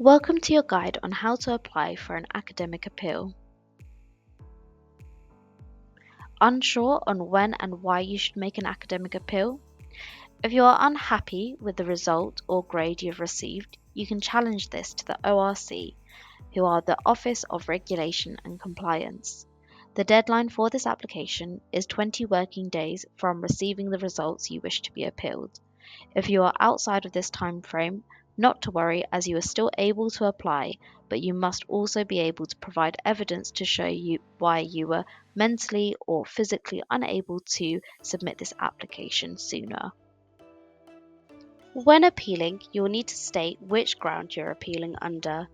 Welcome to your guide on how to apply for an academic appeal. Unsure on when and why you should make an academic appeal? If you are unhappy with the result or grade you've received, you can challenge this to the ORC, who are the Office of Regulation and Compliance. The deadline for this application is 20 working days from receiving the results you wish to be appealed. If you are outside of this time frame, not to worry, as you are still able to apply, but you must also be able to provide evidence to show you why you were mentally or physically unable to submit this application sooner. When appealing, you will need to state which ground you're appealing under.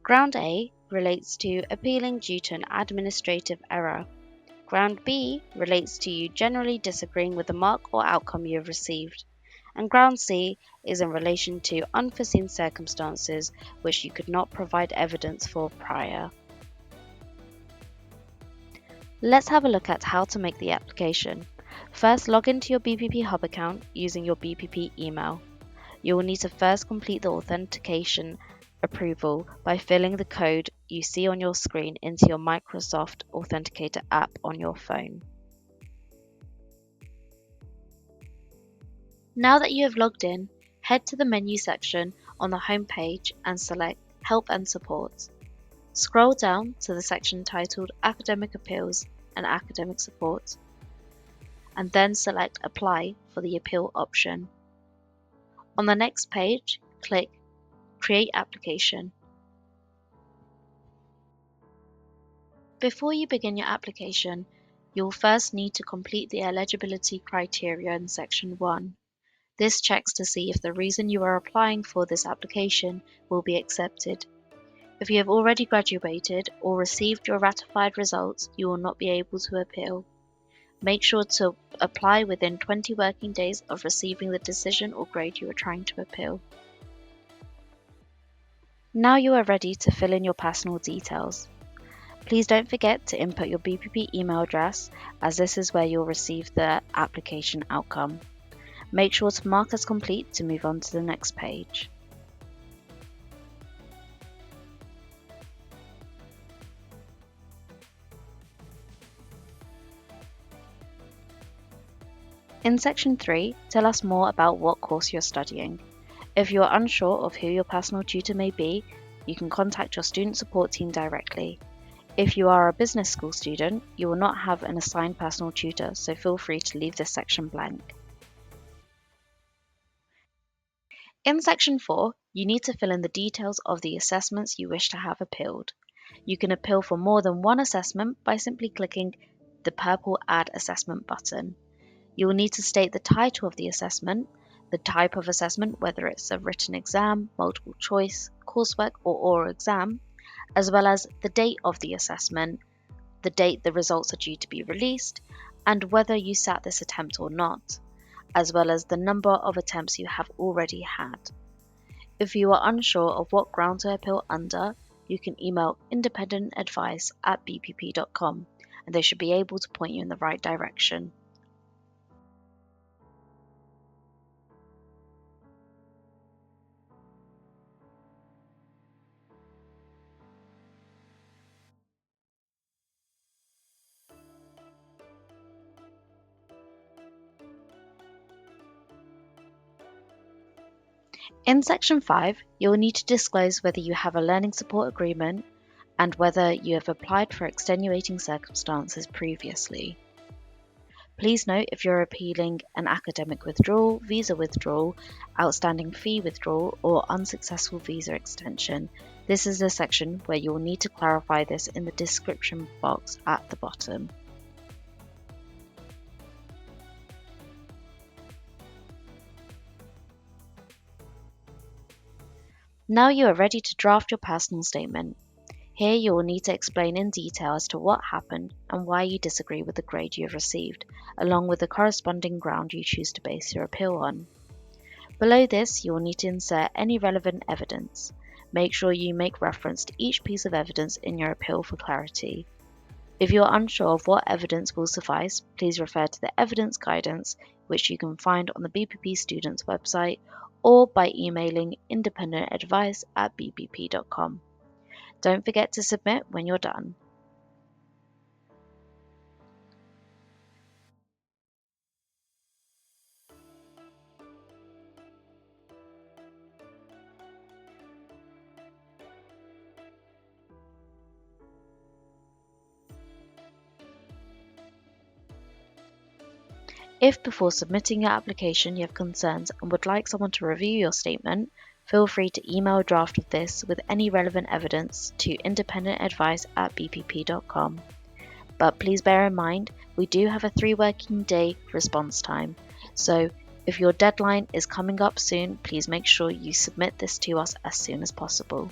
Ground A relates to appealing due to an administrative error. Ground B relates to you generally disagreeing with the mark or outcome you have received. And Ground C is in relation to unforeseen circumstances which you could not provide evidence for prior. Let's have a look at how to make the application. First, log into your BPP Hub account using your BPP email. You will need to first complete the authentication approval by filling the code you see on your screen into your Microsoft Authenticator app on your phone. Now that you have logged in, head to the menu section on the home page and select Help and Support. Scroll down to the section titled Academic Appeals and Academic Support, and then select Apply for the appeal option. On the next page, click Create Application. Before you begin your application, you will first need to complete the eligibility criteria in Section 1. This checks to see if the reason you are applying for this application will be accepted. If you have already graduated or received your ratified results, you will not be able to appeal. Make sure to apply within 20 working days of receiving the decision or grade you are trying to appeal. Now you are ready to fill in your personal details. Please don't forget to input your BPP email address, as this is where you'll receive the application outcome. Make sure to mark as complete to move on to the next page. In Section 3, tell us more about what course you're studying. If you are unsure of who your personal tutor may be, you can contact your student support team directly. If you are a business school student, you will not have an assigned personal tutor, so feel free to leave this section blank. In Section 4, you need to fill in the details of the assessments you wish to have appealed. You can appeal for more than one assessment by simply clicking the purple Add Assessment button. You will need to state the title of the assessment, the type of assessment, whether it's a written exam, multiple choice, coursework, or oral exam, as well as the date of the assessment, the date the results are due to be released, and whether you sat this attempt or not, as well as the number of attempts you have already had. If you are unsure of what ground to appeal under, you can email independentadvice@bpp.com and they should be able to point you in the right direction. In Section 5, you will need to disclose whether you have a learning support agreement and whether you have applied for extenuating circumstances previously. Please note if you're appealing an academic withdrawal, visa withdrawal, outstanding fee withdrawal, or unsuccessful visa extension, this is the section where you will need to clarify this in the description box at the bottom. Now you are ready to draft your personal statement. Here you will need to explain in detail as to what happened and why you disagree with the grade you have received, along with the corresponding ground you choose to base your appeal on. Below this, you will need to insert any relevant evidence. Make sure you make reference to each piece of evidence in your appeal for clarity. If you are unsure of what evidence will suffice, please refer to the evidence guidance which you can find on the BPP Students website or by emailing independentadvice@bpp.com. Don't forget to submit when you're done. If before submitting your application you have concerns and would like someone to review your statement, feel free to email a draft of this with any relevant evidence to independentadvice@bpp.com. But please bear in mind, we do have a 3 working day response time, so if your deadline is coming up soon, please make sure you submit this to us as soon as possible.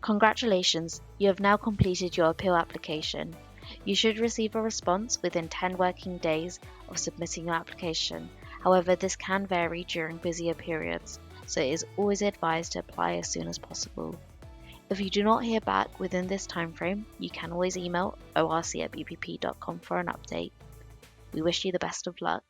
Congratulations, you have now completed your appeal application. You should receive a response within 10 working days of submitting your application. However, this can vary during busier periods, so it is always advised to apply as soon as possible. If you do not hear back within this timeframe, you can always email orc@bpp.com for an update. We wish you the best of luck.